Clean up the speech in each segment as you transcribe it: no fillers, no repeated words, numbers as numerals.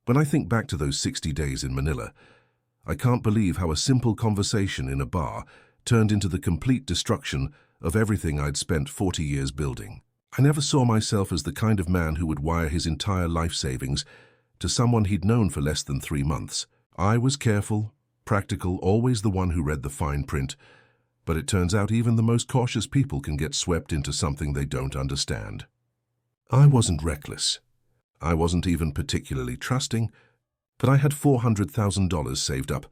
When I think back to those 60 days in Manila, I can't believe how a simple conversation in a bar turned into the complete destruction of everything I'd spent 40 years building. I never saw myself as the kind of man who would wire his entire life savings to someone he'd known for less than 3 months. I was careful, practical, always the one who read the fine print, but it turns out even the most cautious people can get swept into something they don't understand. I wasn't reckless. I wasn't even particularly trusting, but I had $400,000 saved up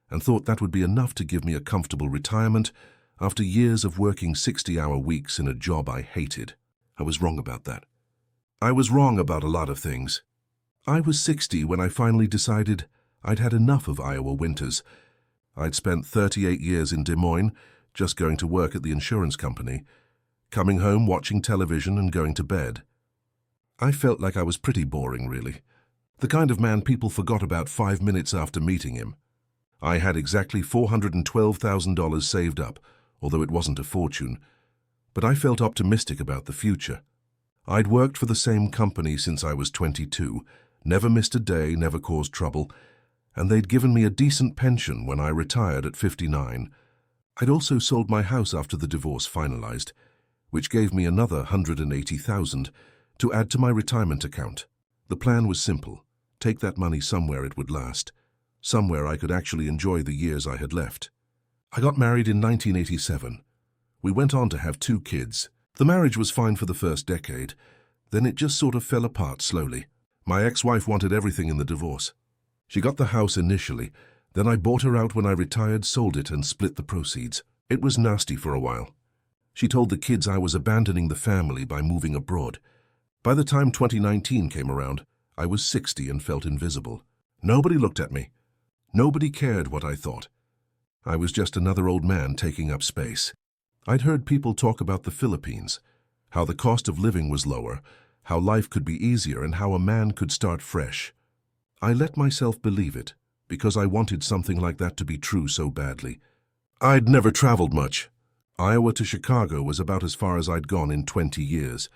and thought that would be enough to give me a comfortable retirement after years of working 60-hour weeks in a job I hated. I was wrong about that. I was wrong about a lot of things. I was 60 when I finally decided I'd had enough of Iowa winters. I'd spent 38 years in Des Moines, just going to work at the insurance company, coming home, watching television, and going to bed. I felt like I was pretty boring, really. The kind of man people forgot about 5 minutes after meeting him. I had exactly $412,000 saved up, although it wasn't a fortune, but I felt optimistic about the future. I'd worked for the same company since I was 22, never missed a day, never caused trouble, and they'd given me a decent pension when I retired at 59. I'd also sold my house after the divorce finalized, which gave me another $180,000 to add to my retirement account. The plan was simple: take that money somewhere it would last, somewhere I could actually enjoy the years I had left. I got married in 1987. We went on to have 2 kids. The marriage was fine for the first decade, then it just sort of fell apart slowly. My ex-wife wanted everything in the divorce. She got the house initially, then I bought her out when I retired, sold it, and split the proceeds. It was nasty for a while. She told the kids I was abandoning the family by moving abroad. By the time 2019 came around, I was 60 and felt invisible. Nobody looked at me. Nobody cared what I thought. I was just another old man taking up space. I'd heard people talk about the Philippines, how the cost of living was lower, how life could be easier, and how a man could start fresh. I let myself believe it, because I wanted something like that to be true so badly. I'd never traveled much. Iowa to Chicago was about as far as I'd gone in 20 years.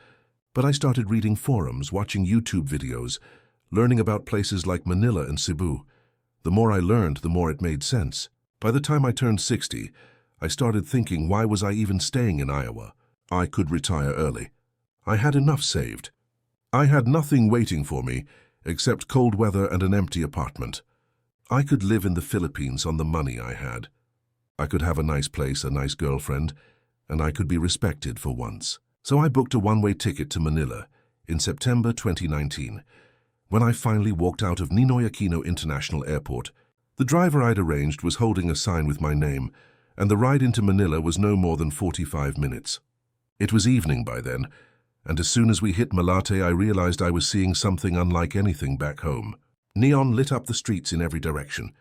But I started reading forums, watching YouTube videos, learning about places like Manila and Cebu. The more I learned, the more it made sense. By the time I turned 60, I started thinking, why was I even staying in Iowa? I could retire early. I had enough saved. I had nothing waiting for me except cold weather and an empty apartment. I could live in the Philippines on the money I had. I could have a nice place, a nice girlfriend, and I could be respected for once. So I booked a one-way ticket to Manila in September 2019. When I finally walked out of Ninoy Aquino International Airport, the driver I'd arranged was holding a sign with my name, and the ride into Manila was no more than 45 minutes. It was evening by then, and as soon as we hit Malate, I realized I was seeing something unlike anything back home. Neon lit up the streets in every direction.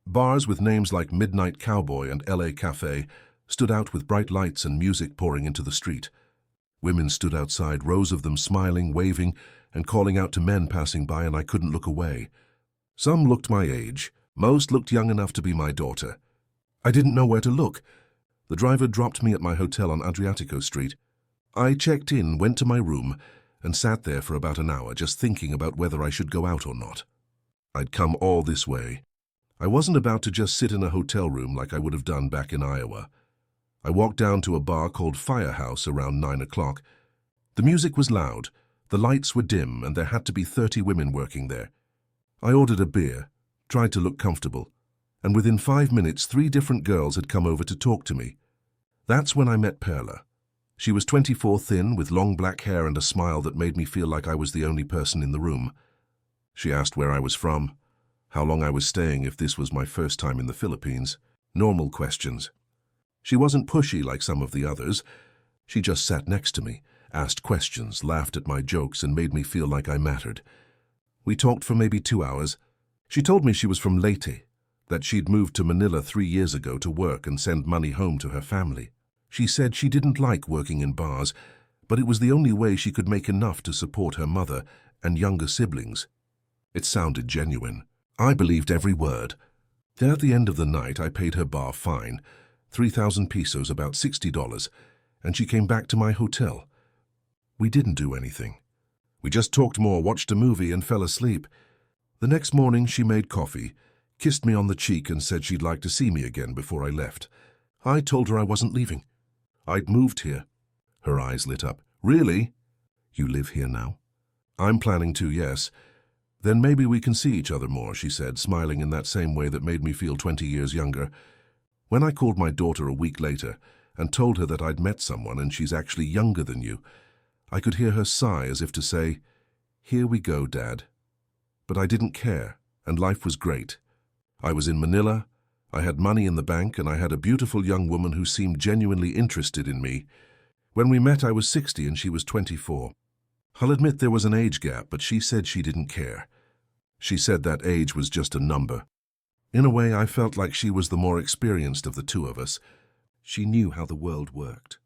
Bars with names like Midnight Cowboy and LA Café stood out with bright lights and music pouring into the street. Women stood outside, rows of them smiling, waving, and calling out to men passing by, and I couldn't look away. Some looked my age. Most looked young enough to be my daughter. I didn't know where to look. The driver dropped me at my hotel on Adriatico Street. I checked in, went to my room, and sat there for about an hour just thinking about whether I should go out or not. I'd come all this way. I wasn't about to just sit in a hotel room like I would have done back in Iowa. I walked down to a bar called Firehouse around 9 o'clock. The music was loud, the lights were dim, and there had to be 30 women working there. I ordered a beer, tried to look comfortable, and within 5 minutes 3 different girls had come over to talk to me. That's when I met Perla. She was 24, thin, with long black hair and a smile that made me feel like I was the only person in the room. She asked where I was from, how long I was staying, if this was my first time in the Philippines. Normal questions. She wasn't pushy like some of the others. She just sat next to me, asked questions, laughed at my jokes, and made me feel like I mattered. We talked for maybe 2 hours. She told me she was from Leyte, that she'd moved to Manila 3 years ago to work and send money home to her family. She said she didn't like working in bars, but it was the only way she could make enough to support her mother and younger siblings. It sounded genuine. I believed every word. Then at the end of the night, I paid her bar fine, 3,000 pesos, about $60, and she came back to my hotel. We didn't do anything. We just talked more, watched a movie, and fell asleep. The next morning she made coffee, kissed me on the cheek and said she'd like to see me again before I left. I told her I wasn't leaving. I'd moved here. Her eyes lit up. Really? You live here now? I'm planning to, yes. Then maybe we can see each other more, she said, smiling in that same way that made me feel 20 years younger. When I called my daughter a week later and told her that I'd met someone and she's actually younger than you, I could hear her sigh as if to say, "Here we go, Dad." But I didn't care, and life was great. I was in Manila, I had money in the bank, and I had a beautiful young woman who seemed genuinely interested in me. When we met, I was 60 and she was 24. I'll admit there was an age gap, but she said she didn't care. She said that age was just a number. In a way, I felt like she was the more experienced of the two of us. She knew how the world worked.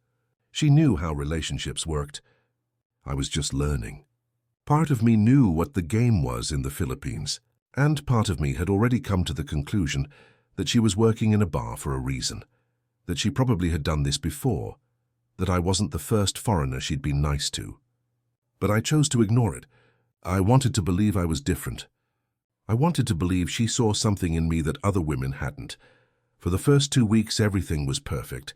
She knew how relationships worked. I was just learning. Part of me knew what the game was in the Philippines, and part of me had already come to the conclusion that she was working in a bar for a reason, that she probably had done this before, that I wasn't the first foreigner she'd been nice to. But I chose to ignore it. I wanted to believe I was different. I wanted to believe she saw something in me that other women hadn't. For the first 2 weeks, everything was perfect.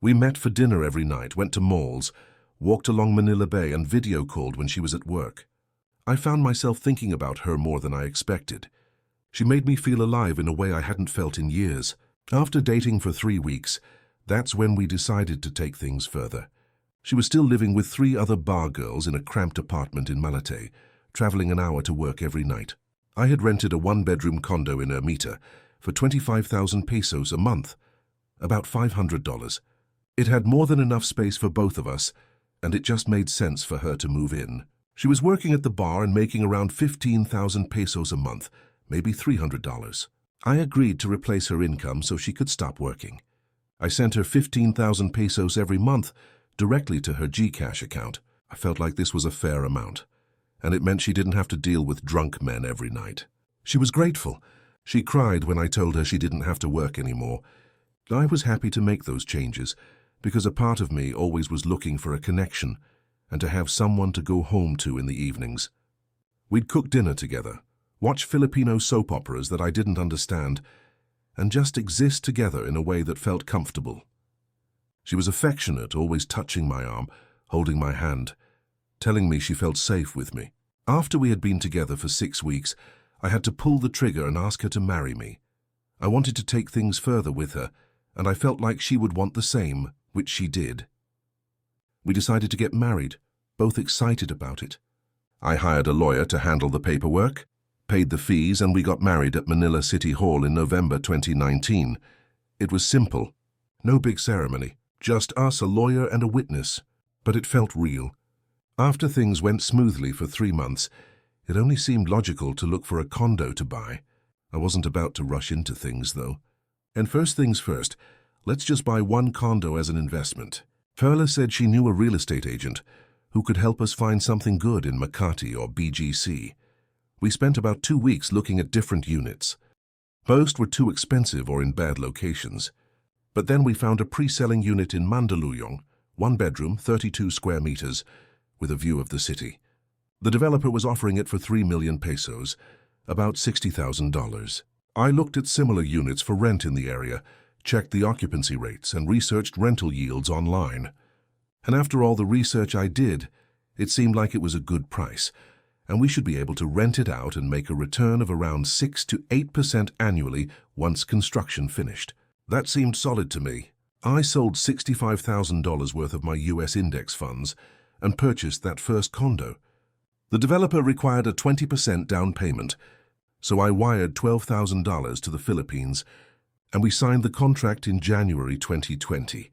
We met for dinner every night, went to malls, walked along Manila Bay, and video called when she was at work. I found myself thinking about her more than I expected. She made me feel alive in a way I hadn't felt in years. After dating for 3 weeks, that's when we decided to take things further. She was still living with 3 other bar girls in a cramped apartment in Leyte, traveling an hour to work every night. I had rented a 1-bedroom condo in Ermita for 25,000 pesos a month, about $500. It had more than enough space for both of us, and it just made sense for her to move in. She was working at the bar and making around 15,000 pesos a month, maybe $300. I agreed to replace her income so she could stop working. I sent her 15,000 pesos every month directly to her GCash account. I felt like this was a fair amount, and it meant she didn't have to deal with drunk men every night. She was grateful. She cried when I told her she didn't have to work anymore. I was happy to make those changes, because a part of me always was looking for a connection and to have someone to go home to in the evenings. We'd cook dinner together, watch Filipino soap operas that I didn't understand, and just exist together in a way that felt comfortable. She was affectionate, always touching my arm, holding my hand, telling me she felt safe with me. After we had been together for 6 weeks, I had to pull the trigger and ask her to marry me. I wanted to take things further with her, and I felt like she would want the same, which she did. We decided to get married, both excited about it. I hired a lawyer to handle the paperwork, paid the fees, and we got married at Manila City Hall in November 2019. It was simple. No big ceremony, just us, a lawyer, and a witness. But it felt real. After things went smoothly for 3 months, it only seemed logical to look for a condo to buy. I wasn't about to rush into things, though. And first things first, let's just buy 1 condo as an investment. Perla said she knew a real estate agent who could help us find something good in Makati or BGC. We spent about 2 weeks looking at different units. Most were too expensive or in bad locations. But then we found a pre-selling unit in Mandaluyong, 1 bedroom, 32 square meters, with a view of the city. The developer was offering it for 3 million pesos, about $60,000. I looked at similar units for rent in the area, checked the occupancy rates, and researched rental yields online. And after all the research I did, it seemed like it was a good price, and we should be able to rent it out and make a return of around 6 to 8% annually once construction finished. That seemed solid to me. I sold $65,000 worth of my US index funds and purchased that first condo. The developer required a 20% down payment, so I wired $12,000 to the Philippines, and we signed the contract in January 2020.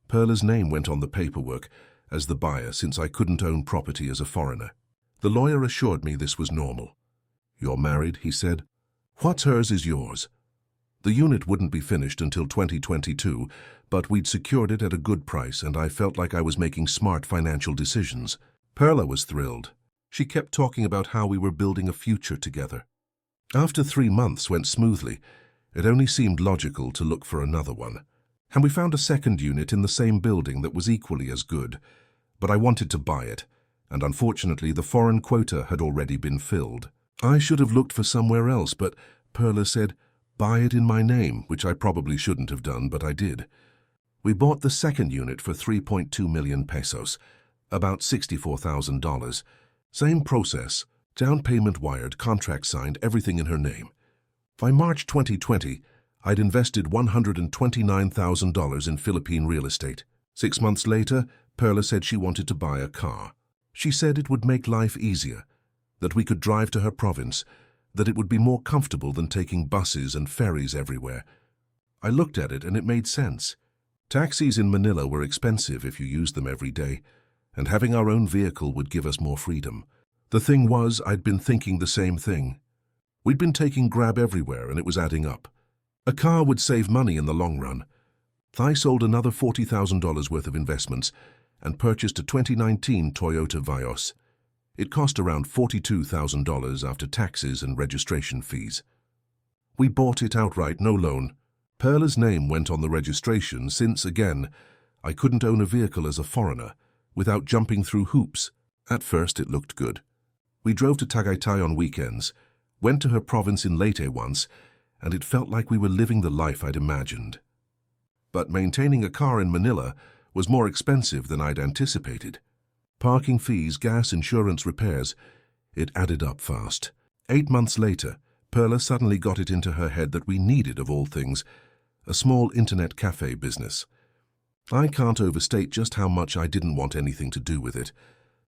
Perla's name went on the paperwork as the buyer since I couldn't own property as a foreigner. The lawyer assured me this was normal. "You're married," he said. "What's hers is yours." The unit wouldn't be finished until 2022, but we'd secured it at a good price, and I felt like I was making smart financial decisions. Perla was thrilled. She kept talking about how we were building a future together. After 3 months went smoothly, it only seemed logical to look for another one. And we found a second unit in the same building that was equally as good, but I wanted to buy it, and unfortunately the foreign quota had already been filled. I should have looked for somewhere else, but Perla said, "Buy it in my name," which I probably shouldn't have done, but I did. We bought the second unit for 3.2 million pesos, about $64,000. Same process, down payment wired, contract signed, everything in her name. By March 2020, I'd invested $129,000 in Philippine real estate. 6 months later, Perla said she wanted to buy a car. She said it would make life easier, that we could drive to her province, that it would be more comfortable than taking buses and ferries everywhere. I looked at it and it made sense. Taxis in Manila were expensive if you used them every day, and having our own vehicle would give us more freedom. The thing was, I'd been thinking the same thing. We'd been taking Grab everywhere and it was adding up. A car would save money in the long run. I sold another $40,000 worth of investments and purchased a 2019 Toyota Vios. It cost around $42,000 after taxes and registration fees. We bought it outright, no loan. Perla's name went on the registration since, again, I couldn't own a vehicle as a foreigner without jumping through hoops. At first it looked good. We drove to Tagaytay on weekends, went to her province in Leyte once, and it felt like we were living the life I'd imagined. But maintaining a car in Manila was more expensive than I'd anticipated. Parking fees, gas, insurance, repairs, it added up fast. 8 months later, Perla suddenly got it into her head that we needed, of all things, a small internet cafe business. I can't overstate just how much I didn't want anything to do with it.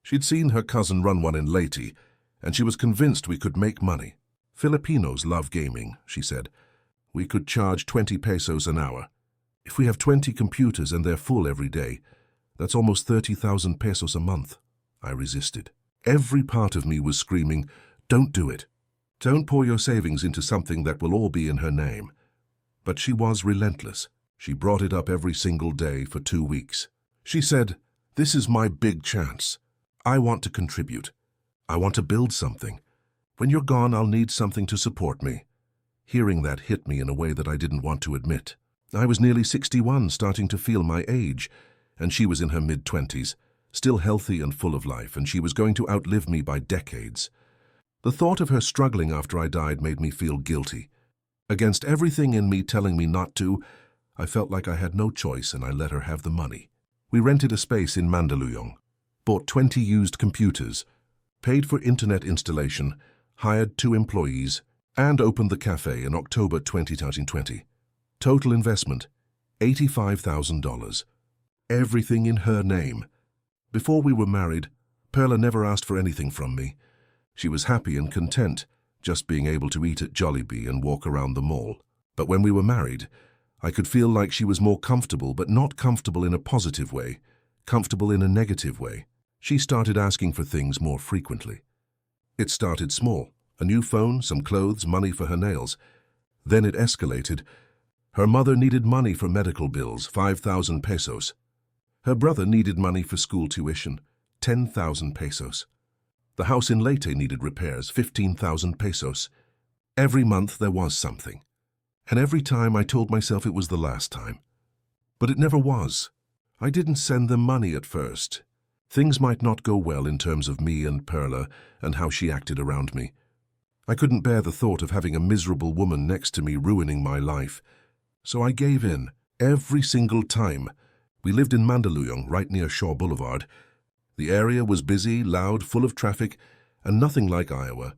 She'd seen her cousin run one in Leyte, and she was convinced we could make money. Filipinos love gaming, she said. We could charge 20 pesos an hour. If we have 20 computers and they're full every day, that's almost 30,000 pesos a month. I resisted. Every part of me was screaming, "Don't do it. Don't pour your savings into something that will all be in her name." But she was relentless. She brought it up every single day for 2 weeks. She said, "This is my big chance. I want to contribute. I want to build something. When you're gone, I'll need something to support me." Hearing that hit me in a way that I didn't want to admit. I was nearly 61, starting to feel my age, and she was in her mid-20s, still healthy and full of life, and she was going to outlive me by decades. The thought of her struggling after I died made me feel guilty. Against everything in me telling me not to, I felt like I had no choice, and I let her have the money. We rented a space in Mandaluyong, bought 20 used computers, paid for internet installation, hired 2 employees, and opened the cafe in October 2020. Total investment, $85,000. Everything in her name. Before we were married, Perla never asked for anything from me. She was happy and content, just being able to eat at Jollibee and walk around the mall. But when we were married, I could feel like she was more comfortable, but not comfortable in a positive way, comfortable in a negative way. She started asking for things more frequently. It started small, a new phone, some clothes, money for her nails. Then it escalated. Her mother needed money for medical bills, 5,000 pesos. Her brother needed money for school tuition, 10,000 pesos. The house in Leyte needed repairs, 15,000 pesos. Every month there was something. And every time I told myself it was the last time. But it never was. I didn't send them money at first. Things might not go well in terms of me and Perla and how she acted around me. I couldn't bear the thought of having a miserable woman next to me ruining my life. So I gave in, every single time. We lived in Mandaluyong, right near Shaw Boulevard. The area was busy, loud, full of traffic, and nothing like Iowa.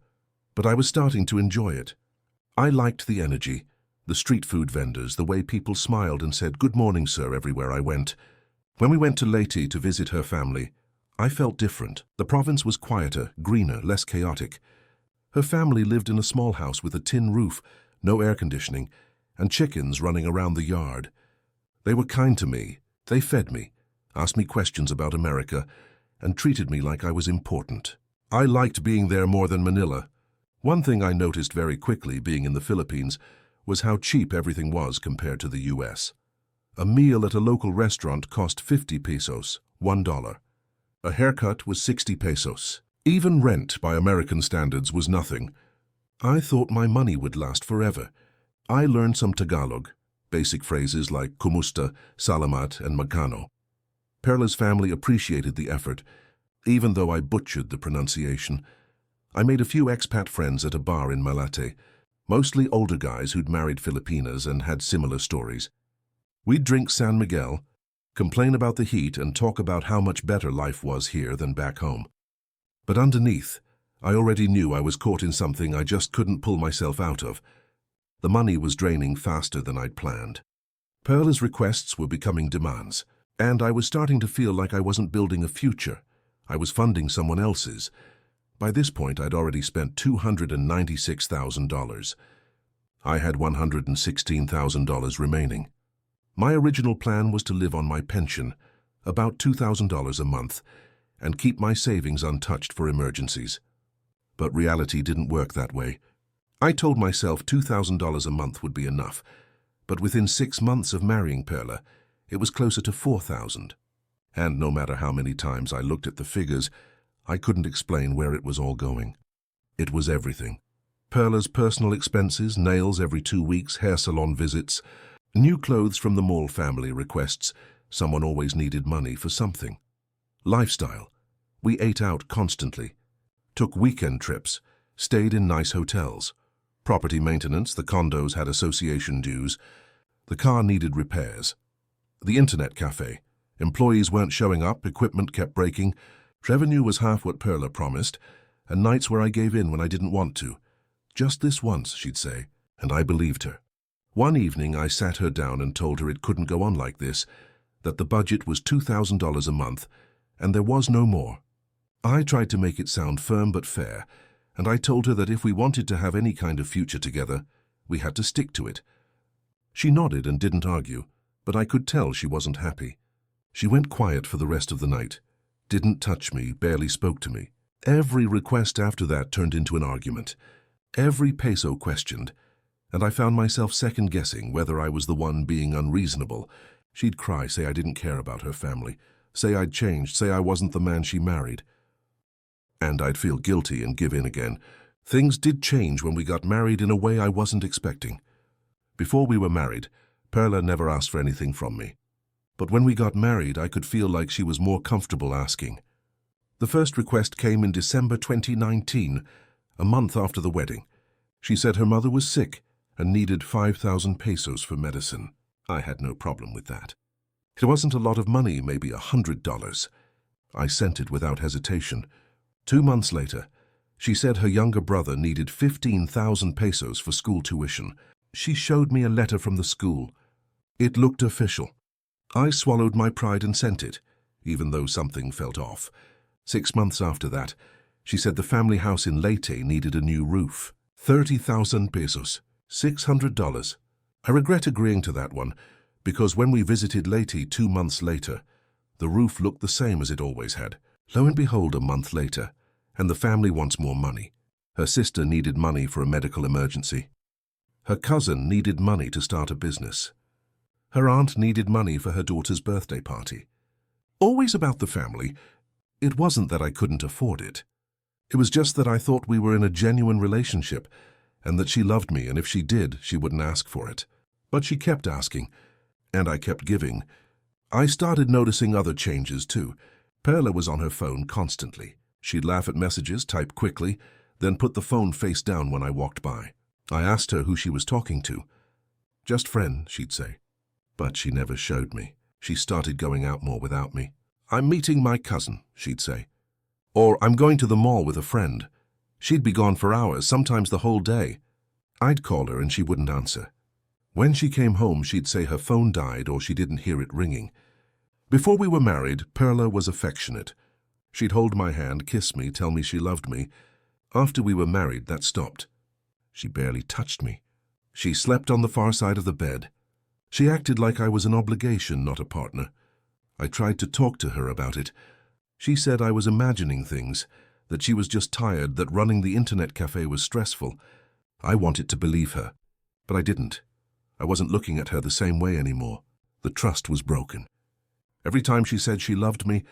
But I was starting to enjoy it. I liked the energy, the street food vendors, the way people smiled and said, "Good morning, sir," everywhere I went. When we went to Leyte to visit her family, I felt different. The province was quieter, greener, less chaotic. Her family lived in a small house with a tin roof, no air conditioning, and chickens running around the yard. They were kind to me. They fed me, asked me questions about America, and treated me like I was important. I liked being there more than Manila. One thing I noticed very quickly, being in the Philippines, was how cheap everything was compared to the US. A meal at a local restaurant cost 50 pesos, $1. A haircut was 60 pesos. Even rent, by American standards, was nothing. I thought my money would last forever. I learned some Tagalog, basic phrases like kumusta, salamat, and magkano. Perla's family appreciated the effort, even though I butchered the pronunciation. I made a few expat friends at a bar in Malate, mostly older guys who'd married Filipinas and had similar stories. We'd drink San Miguel, complain about the heat, and talk about how much better life was here than back home. But underneath, I already knew I was caught in something I just couldn't pull myself out of. The money was draining faster than I'd planned. Perla's requests were becoming demands, and I was starting to feel like I wasn't building a future. I was funding someone else's. By this point, I'd already spent $296,000. I had $116,000 remaining. My original plan was to live on my pension, about $2,000 a month, and keep my savings untouched for emergencies. But reality didn't work that way. I told myself $2,000 a month would be enough, but within 6 months of marrying Perla, it was closer to $4,000. And no matter how many times I looked at the figures, I couldn't explain where it was all going. It was everything. Perla's personal expenses, nails every 2 weeks, hair salon visits, new clothes from the Mall family requests. Someone always needed money for something. Lifestyle. We ate out constantly, took weekend trips, stayed in nice hotels. Property maintenance, the condos had association dues. The car needed repairs. The internet café. Employees weren't showing up, equipment kept breaking. Revenue was half what Perla promised, and nights where I gave in when I didn't want to. Just this once, she'd say, and I believed her. One evening I sat her down and told her it couldn't go on like this, that the budget was $2,000 a month, and there was no more. I tried to make it sound firm but fair, and I told her that if we wanted to have any kind of future together, we had to stick to it. She nodded and didn't argue, but I could tell she wasn't happy. She went quiet for the rest of the night, didn't touch me, barely spoke to me. Every request after that turned into an argument, every peso questioned, and I found myself second-guessing whether I was the one being unreasonable. She'd cry, say I didn't care about her family, say I'd changed, say I wasn't the man she married. And I'd feel guilty and give in again. Things did change when we got married in a way I wasn't expecting. Before we were married, Perla never asked for anything from me. But when we got married, I could feel like she was more comfortable asking. The first request came in December 2019, a month after the wedding. She said her mother was sick and needed 5,000 pesos for medicine. I had no problem with that. It wasn't a lot of money, maybe $100. I sent it without hesitation. 2 months later, she said her younger brother needed 15,000 pesos for school tuition. She showed me a letter from the school. It looked official. I swallowed my pride and sent it, even though something felt off. 6 months after that, she said the family house in Leyte needed a new roof. 30,000 pesos, $600. I regret agreeing to that one, because when we visited Leyte 2 months later, the roof looked the same as it always had. Lo and behold, a month later, and the family wants more money. Her sister needed money for a medical emergency. Her cousin needed money to start a business. Her aunt needed money for her daughter's birthday party. Always about the family. It wasn't that I couldn't afford it. It was just that I thought we were in a genuine relationship, and that she loved me, and if she did, she wouldn't ask for it. But she kept asking, and I kept giving. I started noticing other changes too. Perla was on her phone constantly. She'd laugh at messages, type quickly, then put the phone face down when I walked by. I asked her who she was talking to. Just friend, she'd say. But she never showed me. She started going out more without me. I'm meeting my cousin, she'd say. Or I'm going to the mall with a friend. She'd be gone for hours, sometimes the whole day. I'd call her and she wouldn't answer. When she came home, she'd say her phone died or she didn't hear it ringing. Before we were married, Perla was affectionate. She'd hold my hand, kiss me, tell me she loved me. After we were married, that stopped. She barely touched me. She slept on the far side of the bed. She acted like I was an obligation, not a partner. I tried to talk to her about it. She said I was imagining things, that she was just tired, that running the internet cafe was stressful. I wanted to believe her, but I didn't. I wasn't looking at her the same way anymore. The trust was broken. Every time she said she loved me,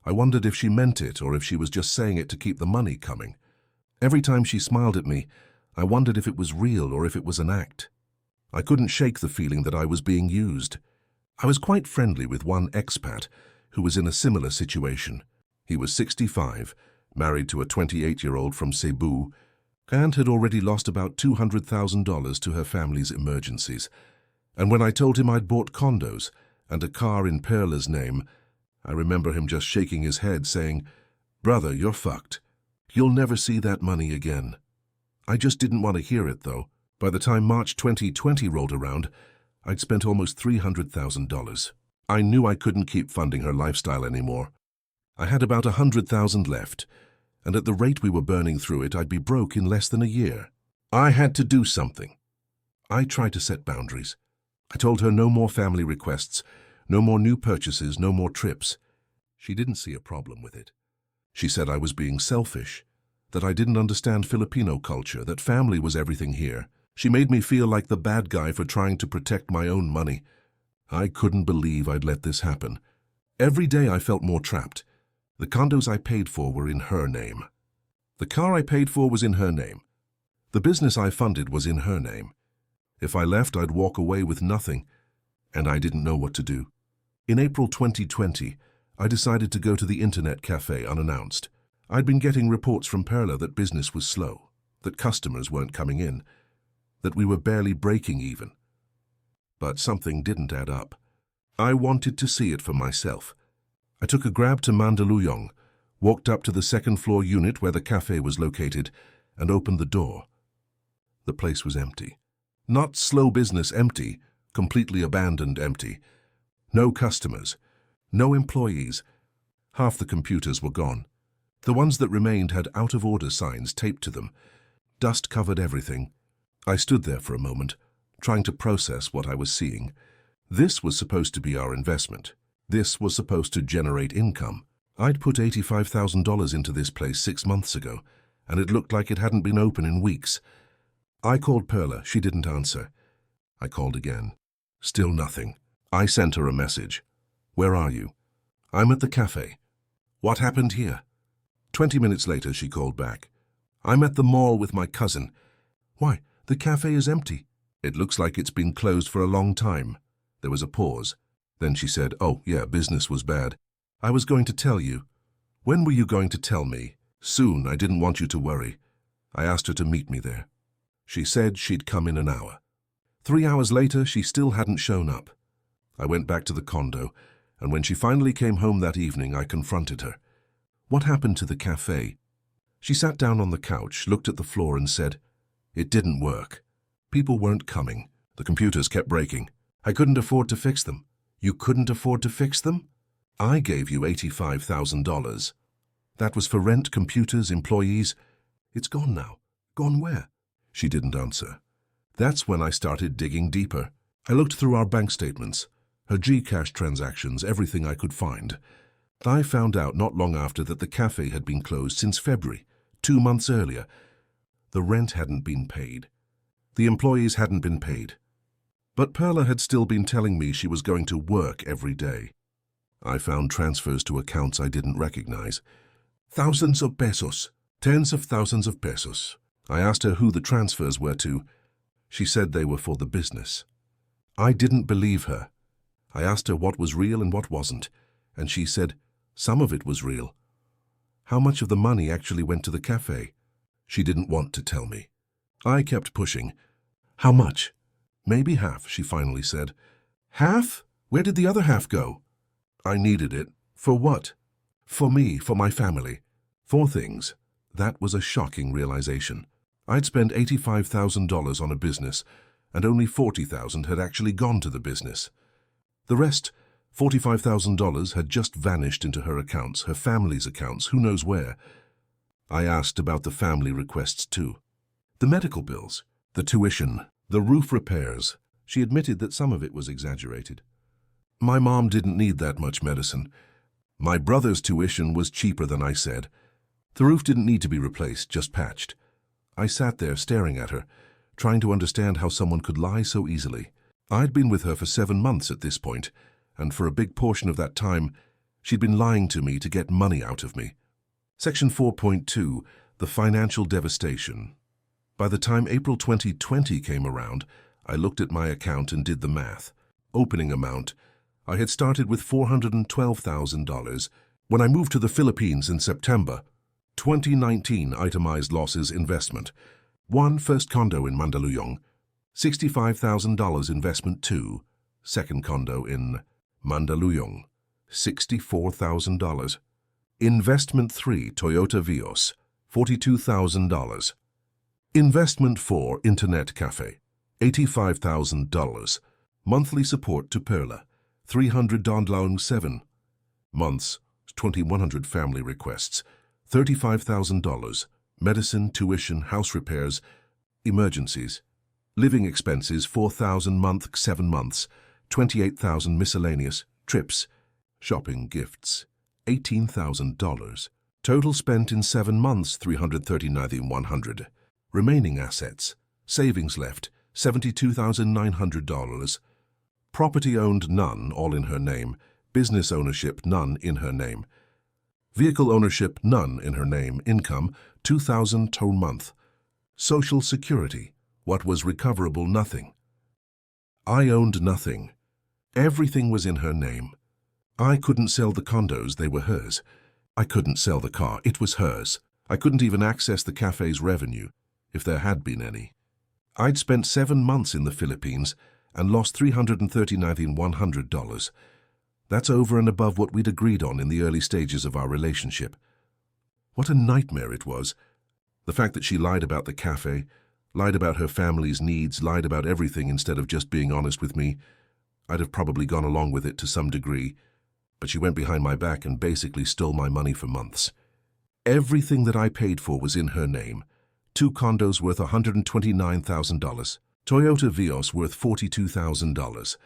I wondered if she meant it or if she was just saying it to keep the money coming. Every time she smiled at me, I wondered if it was real or if it was an act. I couldn't shake the feeling that I was being used. I was quite friendly with one expat who was in a similar situation. He was 65, married to a 28-year-old from Cebu, and had already lost about $200,000 to her family's emergencies. And when I told him I'd bought condos and a car in Perla's name, I remember him just shaking his head saying, "Brother, you're fucked. You'll never see that money again." I just didn't want to hear it, though. By the time March 2020 rolled around, I'd spent almost $300,000. I knew I couldn't keep funding her lifestyle anymore. I had about $100,000 left, and at the rate we were burning through it, I'd be broke in less than a year. I had to do something. I tried to set boundaries. I told her no more family requests, no more new purchases, no more trips. She didn't see a problem with it. She said I was being selfish, that I didn't understand Filipino culture, that family was everything here. She made me feel like the bad guy for trying to protect my own money. I couldn't believe I'd let this happen. Every day I felt more trapped. The condos I paid for were in her name. The car I paid for was in her name. The business I funded was in her name. If I left, I'd walk away with nothing, and I didn't know what to do. In April 2020, I decided to go to the internet cafe unannounced. I'd been getting reports from Perla that business was slow, that customers weren't coming in, that we were barely breaking even. But something didn't add up. I wanted to see it for myself. I took a grab to Mandaluyong, walked up to the second-floor unit where the cafe was located, and opened the door. The place was empty. Not slow business empty, completely abandoned empty. No customers, no employees. Half the computers were gone. The ones that remained had out-of-order signs taped to them. Dust covered everything. I stood there for a moment, trying to process what I was seeing. This was supposed to be our investment. This was supposed to generate income. I'd put $85,000 into this place 6 months ago, and it looked like it hadn't been open in weeks. I called Perla. She didn't answer. I called again. Still nothing. I sent her a message. "Where are you?" "I'm at the cafe." "What happened here?" 20 minutes later, she called back. "I'm at the mall with my cousin." "Why, the cafe is empty." "It looks like it's been closed for a long time." There was a pause. Then she said, "Oh, yeah, business was bad. I was going to tell you." "When were you going to tell me?" "Soon. I didn't want you to worry." I asked her to meet me there. She said she'd come in an hour. 3 hours later, she still hadn't shown up. I went back to the condo, and when she finally came home that evening, I confronted her. "What happened to the cafe?" She sat down on the couch, looked at the floor and said, "It didn't work. People weren't coming. The computers kept breaking. I couldn't afford to fix them." "You couldn't afford to fix them?" "I gave you $85,000. That was for rent, computers, employees. It's gone now." "Gone where?" She didn't answer. That's when I started digging deeper. I looked through our bank statements, her Gcash transactions, everything I could find. I found out not long after that the cafe had been closed since February, 2 months earlier. The rent hadn't been paid. The employees hadn't been paid. But Perla had still been telling me she was going to work every day. I found transfers to accounts I didn't recognize. Thousands of pesos, tens of thousands of pesos. I asked her who the transfers were to. She said they were for the business. I didn't believe her. I asked her what was real and what wasn't, and she said some of it was real. How much of the money actually went to the cafe? She didn't want to tell me. I kept pushing. "How much?" "Maybe half," she finally said. "Half? Where did the other half go?" "I needed it." "For what?" "For me, for my family. 4 things." That was a shocking realization. I'd spent $85,000 on a business, and only $40,000 had actually gone to the business. The rest, $45,000, had just vanished into her accounts, her family's accounts, who knows where. I asked about the family requests too. The medical bills, the tuition, the roof repairs. She admitted that some of it was exaggerated. My mom didn't need that much medicine. My brother's tuition was cheaper than I said. The roof didn't need to be replaced, just patched. I sat there staring at her, trying to understand how someone could lie so easily. I'd been with her for 7 months at this point, and for a big portion of that time, she'd been lying to me to get money out of me. Section 4.2, the financial devastation. By the time April 2020 came around, I looked at my account and did the math. Opening amount, I had started with $412,000. When I moved to the Philippines in September, 2019 itemized losses investment. 1. First condo in Mandaluyong, $65,000 investment. 2. Second condo in Mandaluyong, $64,000. Investment 3. Toyota Vios, $42,000. Investment 4. Internet café, $85,000. Monthly support to Perla, $300 7 months, 2,100 family requests, $35,000. Medicine, tuition, house repairs, emergencies. Living expenses, $4,000 month, 7 months, $28,000 miscellaneous, trips, shopping, gifts, $18,000. Total spent in 7 months, $339,100. Remaining assets, savings left, $72,900. Property owned, none, all in her name. Business ownership, none, in her name. Vehicle ownership, none, in her name. Income, $2,000 per month. Social Security, what was recoverable, nothing. I owned nothing. Everything was in her name. I couldn't sell the condos, they were hers. I couldn't sell the car, it was hers. I couldn't even access the cafe's revenue, if there had been any. I'd spent 7 months in the Philippines and lost $339,100. That's over and above what we'd agreed on in the early stages of our relationship. What a nightmare it was. The fact that she lied about the cafe, lied about her family's needs, lied about everything instead of just being honest with me. I'd have probably gone along with it to some degree, but she went behind my back and basically stole my money for months. Everything that I paid for was in her name. 2 condos worth $129,000. Toyota Vios worth $42,000.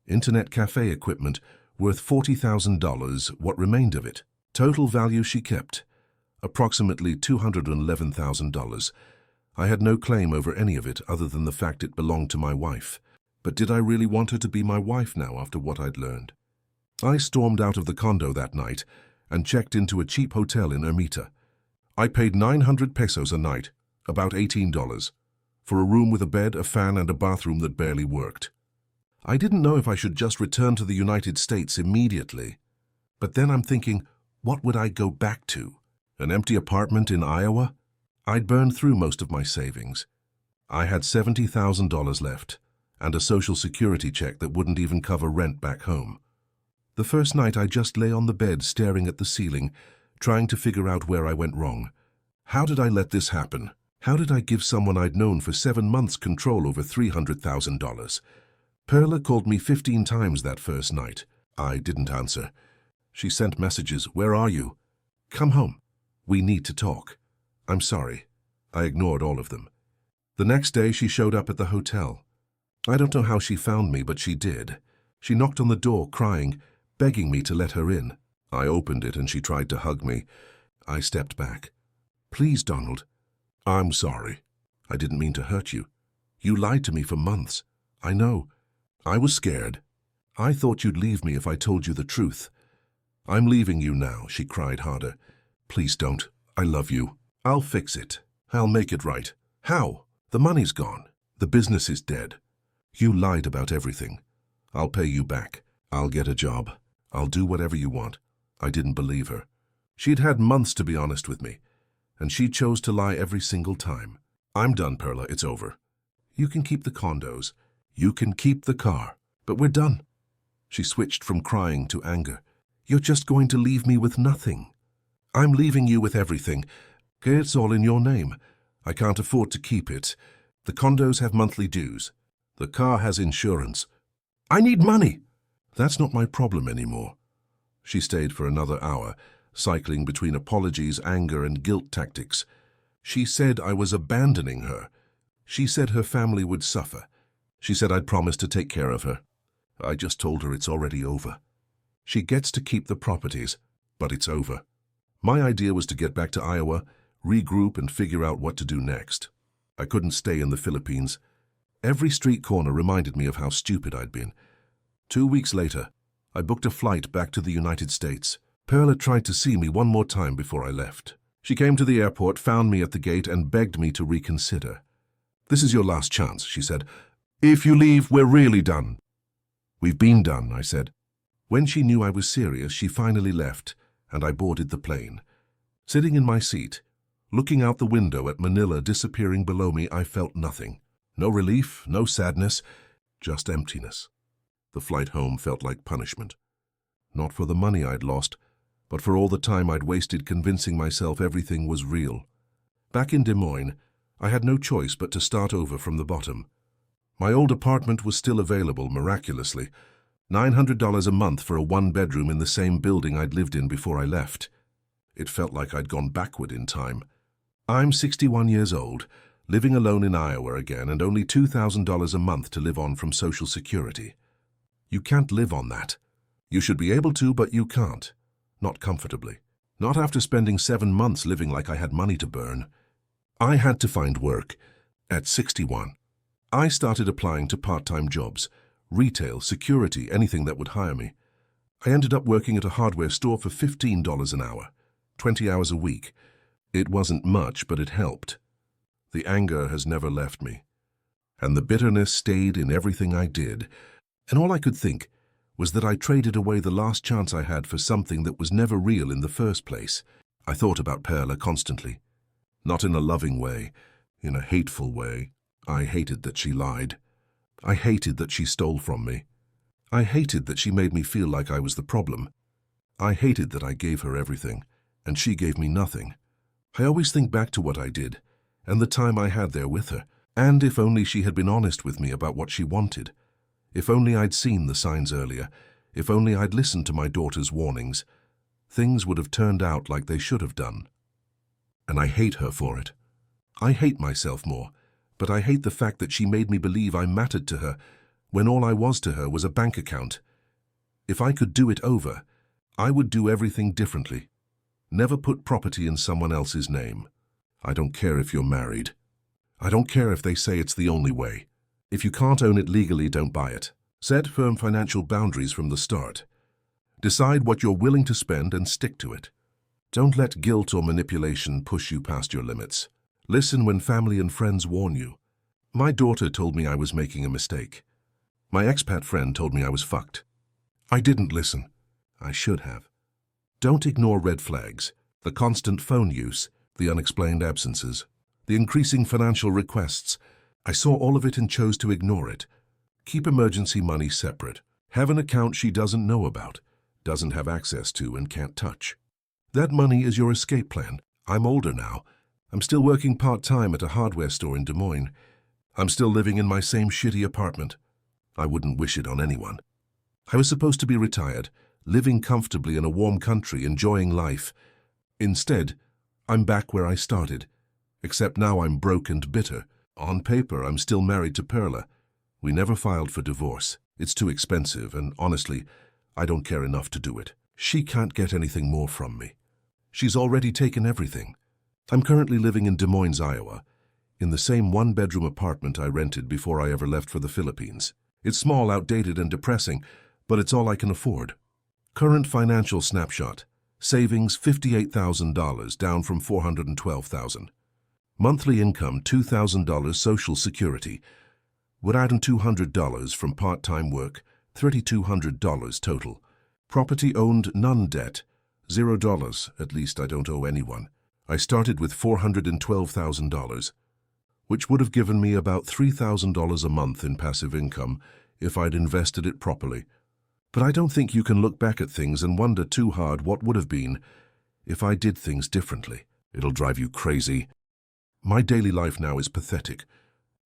Internet cafe equipment worth $40,000, what remained of it. Total value she kept, approximately $211,000. I had no claim over any of it other than the fact it belonged to my wife. But did I really want her to be my wife now after what I'd learned? I stormed out of the condo that night and checked into a cheap hotel in Ermita. I paid 900 pesos a night, about $18, for a room with a bed, a fan, and a bathroom that barely worked. I didn't know if I should just return to the United States immediately. But then I'm thinking, what would I go back to? An empty apartment in Iowa? I'd burned through most of my savings. I had $70,000 left, and a Social Security check that wouldn't even cover rent back home. The first night I just lay on the bed staring at the ceiling, trying to figure out where I went wrong. How did I let this happen? How did I give someone I'd known for 7 months control over $300,000? Perla called me 15 times that first night. I didn't answer. She sent messages, "Where are you? Come home. We need to talk. I'm sorry." I ignored all of them. The next day she showed up at the hotel. I don't know how she found me, but she did. She knocked on the door, crying, begging me to let her in. I opened it and she tried to hug me. I stepped back. "Please, Donald." "I'm sorry. I didn't mean to hurt you. You lied to me for months. I know. I was scared. I thought you'd leave me if I told you the truth." "I'm leaving you now," she cried harder. "Please don't. I love you. I'll fix it. I'll make it right." "How? The money's gone. The business is dead. You lied about everything. I'll pay you back. I'll get a job. I'll do whatever you want." I didn't believe her. She'd had months to be honest with me, and she chose to lie every single time. "I'm done, Perla. It's over. You can keep the condos. You can keep the car. But we're done." She switched from crying to anger. "You're just going to leave me with nothing." "I'm leaving you with everything. It's all in your name. I can't afford to keep it. The condos have monthly dues. The car has insurance. I need money." "That's not my problem anymore." She stayed for another hour, cycling between apologies, anger, and guilt tactics. She said I was abandoning her. She said her family would suffer. She said I'd promised to take care of her. I just told her it's already over. She gets to keep the properties, but it's over. My idea was to get back to Iowa, regroup, and figure out what to do next. I couldn't stay in the Philippines. Every street corner reminded me of how stupid I'd been. 2 weeks later, I booked a flight back to the United States. Perla tried to see me one more time before I left. She came to the airport, found me at the gate, and begged me to reconsider. "This is your last chance," she said. "If you leave, we're really done." "We've been done," I said. When she knew I was serious, she finally left, and I boarded the plane. Sitting in my seat, looking out the window at Manila disappearing below me, I felt nothing. No relief, no sadness, just emptiness. The flight home felt like punishment. Not for the money I'd lost, but for all the time I'd wasted convincing myself everything was real. Back in Des Moines, I had no choice but to start over from the bottom. My old apartment was still available, miraculously. $900 a month for a one-bedroom in the same building I'd lived in before I left. It felt like I'd gone backward in time. I'm 61 years old, living alone in Iowa again, and only $2,000 a month to live on from Social Security. You can't live on that. You should be able to, but you can't. Not comfortably. Not after spending 7 months living like I had money to burn. I had to find work. At 61, I started applying to part-time jobs, retail, security, anything that would hire me. I ended up working at a hardware store for $15 an hour, 20 hours a week. It wasn't much, but it helped. The anger has never left me, and the bitterness stayed in everything I did, and all I could think was that I traded away the last chance I had for something that was never real in the first place. I thought about Perla constantly. Not in a loving way, in a hateful way. I hated that she lied. I hated that she stole from me. I hated that she made me feel like I was the problem. I hated that I gave her everything, and she gave me nothing. I always think back to what I did, and the time I had there with her, and if only she had been honest with me about what she wanted. If only I'd seen the signs earlier, if only I'd listened to my daughter's warnings, things would have turned out like they should have done. And I hate her for it. I hate myself more, but I hate the fact that she made me believe I mattered to her when all I was to her was a bank account. If I could do it over, I would do everything differently. Never put property in someone else's name. I don't care if you're married. I don't care if they say it's the only way. If you can't own it legally, don't buy it. Set firm financial boundaries from the start. Decide what you're willing to spend and stick to it. Don't let guilt or manipulation push you past your limits. Listen when family and friends warn you. My daughter told me I was making a mistake. My expat friend told me I was fucked. I didn't listen. I should have. Don't ignore red flags, the constant phone use, the unexplained absences, the increasing financial requests. I saw all of it and chose to ignore it. Keep emergency money separate. Have an account she doesn't know about, doesn't have access to, and can't touch. That money is your escape plan. I'm older now. I'm still working part-time at a hardware store in Des Moines. I'm still living in my same shitty apartment. I wouldn't wish it on anyone. I was supposed to be retired, living comfortably in a warm country, enjoying life. Instead, I'm back where I started, except now I'm broke and bitter. On paper, I'm still married to Perla. We never filed for divorce. It's too expensive, and honestly, I don't care enough to do it. She can't get anything more from me. She's already taken everything. I'm currently living in Des Moines, Iowa, in the same one-bedroom apartment I rented before I ever left for the Philippines. It's small, outdated, and depressing, but it's all I can afford. Current financial snapshot. Savings $58,000, down from $412,000. Monthly income $2,000 Social Security. Would add in $200 from part-time work, $3,200 total. Property owned, none debt, $0, at least I don't owe anyone. I started with $412,000, which would have given me about $3,000 a month in passive income if I'd invested it properly. But I don't think you can look back at things and wonder too hard what would have been if I did things differently. It'll drive you crazy. My daily life now is pathetic.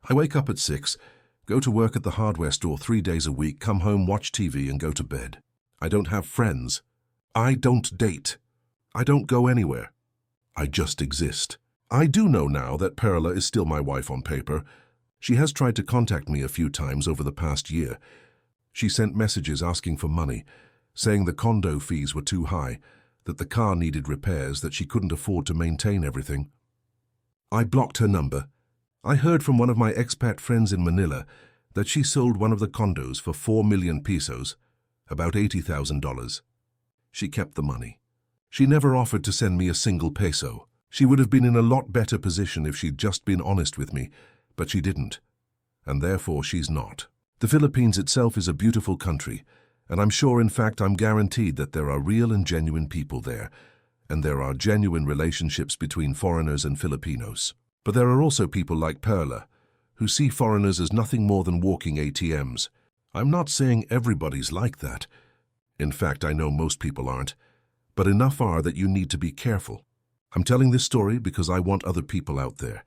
I wake up at 6, go to work at the hardware store 3 days a week, come home, watch TV, and go to bed. I don't have friends. I don't date. I don't go anywhere. I just exist. I do know now that Perla is still my wife on paper. She has tried to contact me a few times over the past year. She sent messages asking for money, saying the condo fees were too high, that the car needed repairs, that she couldn't afford to maintain everything. I blocked her number. I heard from one of my expat friends in Manila that she sold one of the condos for 4 million pesos, about $80,000. She kept the money. She never offered to send me a single peso. She would have been in a lot better position if she'd just been honest with me, but she didn't, and therefore she's not. The Philippines itself is a beautiful country, and I'm sure, in fact, I'm guaranteed that there are real and genuine people there, and there are genuine relationships between foreigners and Filipinos. But there are also people like Perla, who see foreigners as nothing more than walking ATMs. I'm not saying everybody's like that. In fact, I know most people aren't, but enough are that you need to be careful. I'm telling this story because I want other people out there,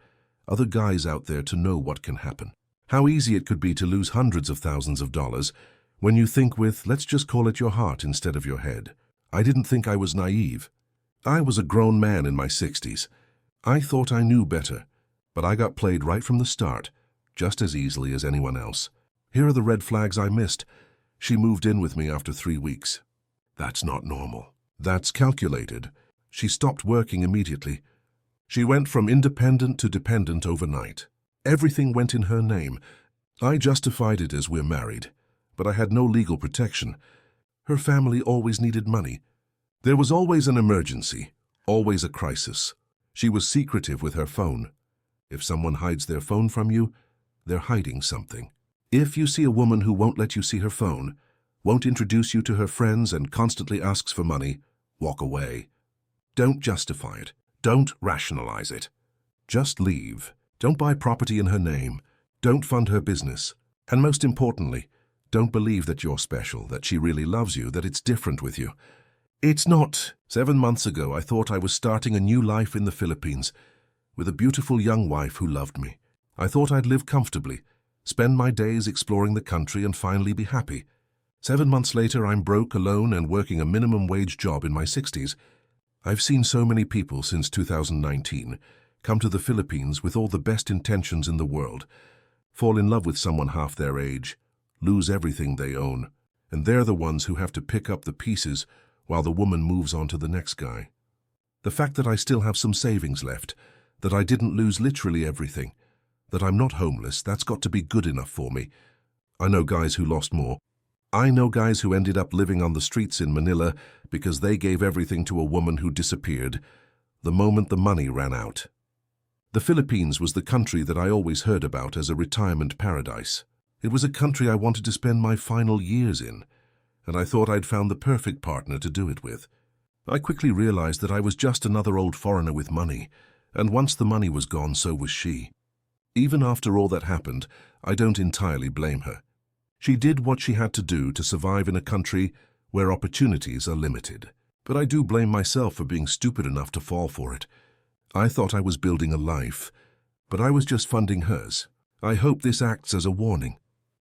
other guys out there to know what can happen. How easy it could be to lose hundreds of thousands of dollars when you think with, let's just call it your heart instead of your head. I didn't think I was naive. I was a grown man in my 60s. I thought I knew better, but I got played right from the start, just as easily as anyone else. Here are the red flags I missed. She moved in with me after 3 weeks. That's not normal. That's calculated. She stopped working immediately. She went from independent to dependent overnight. Everything went in her name. I justified it as we're married, but I had no legal protection. Her family always needed money. There was always an emergency, always a crisis. She was secretive with her phone. If someone hides their phone from you, they're hiding something. If you see a woman who won't let you see her phone, won't introduce you to her friends and constantly asks for money, walk away. Don't justify it. Don't rationalize it. Just leave. Don't buy property in her name. Don't fund her business. And most importantly, don't believe that you're special, that she really loves you, that it's different with you. It's not. 7 months ago, I thought I was starting a new life in the Philippines with a beautiful young wife who loved me. I thought I'd live comfortably, spend my days exploring the country and finally be happy. 7 months later, I'm broke, alone, and working a minimum wage job in my 60s. I've seen so many people since 2019 come to the Philippines with all the best intentions in the world, fall in love with someone half their age, lose everything they own, and they're the ones who have to pick up the pieces while the woman moves on to the next guy. The fact that I still have some savings left, that I didn't lose literally everything, that I'm not homeless, that's got to be good enough for me. I know guys who lost more. I know guys who ended up living on the streets in Manila because they gave everything to a woman who disappeared the moment the money ran out. The Philippines was the country that I always heard about as a retirement paradise. It was a country I wanted to spend my final years in, and I thought I'd found the perfect partner to do it with. I quickly realized that I was just another old foreigner with money, and once the money was gone, so was she. Even after all that happened, I don't entirely blame her. She did what she had to do to survive in a country where opportunities are limited. But I do blame myself for being stupid enough to fall for it. I thought I was building a life, but I was just funding hers. I hope this acts as a warning.